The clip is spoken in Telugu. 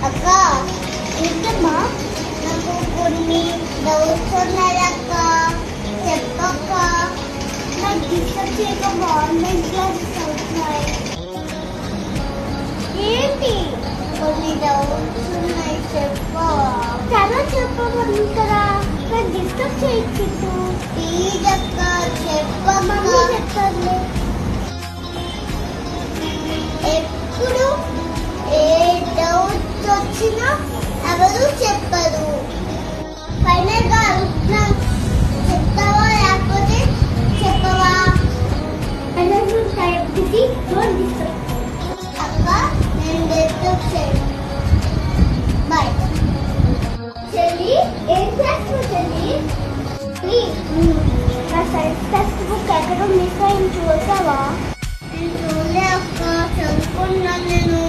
అక్క ఏంటమ్మా? నాకు కొన్ని డౌట్స్ ఉన్నాయి అక్క, చెప్పక్క. నాకు డిస్టర్బ్ చేయక గవర్నమెంట్ క్లాసెస్ అవుతున్నాయి. ఏంటి? కొన్ని డౌట్స్ ఉన్నాయి, చెప్పవా? చాలా చెప్పమంటారా? నాకు డిస్టర్బ్ చేయొచ్చు. ప్లీజ్ అక్క చెప్పమ్మా. చెప్తాను. ఎప్పుడు ఏ డౌట్ వచ్చినా ఎవరు చెప్పరు. ఫైనల్ గా అడుగుతున్నా, చెప్తావా లేకపోతే చెప్పవా? అక్క నేను డిస్టర్బ్ చేయను. బాయ్. చెల్లి ఏం చేస్తున్నావు చెల్లి? నా సైన్స్ టెక్స్ట్ బుక్ ఎక్కడ మిస్ అయింది చూసావా? నేను చూడలే అక్క, చదువుకున్నాను నేను.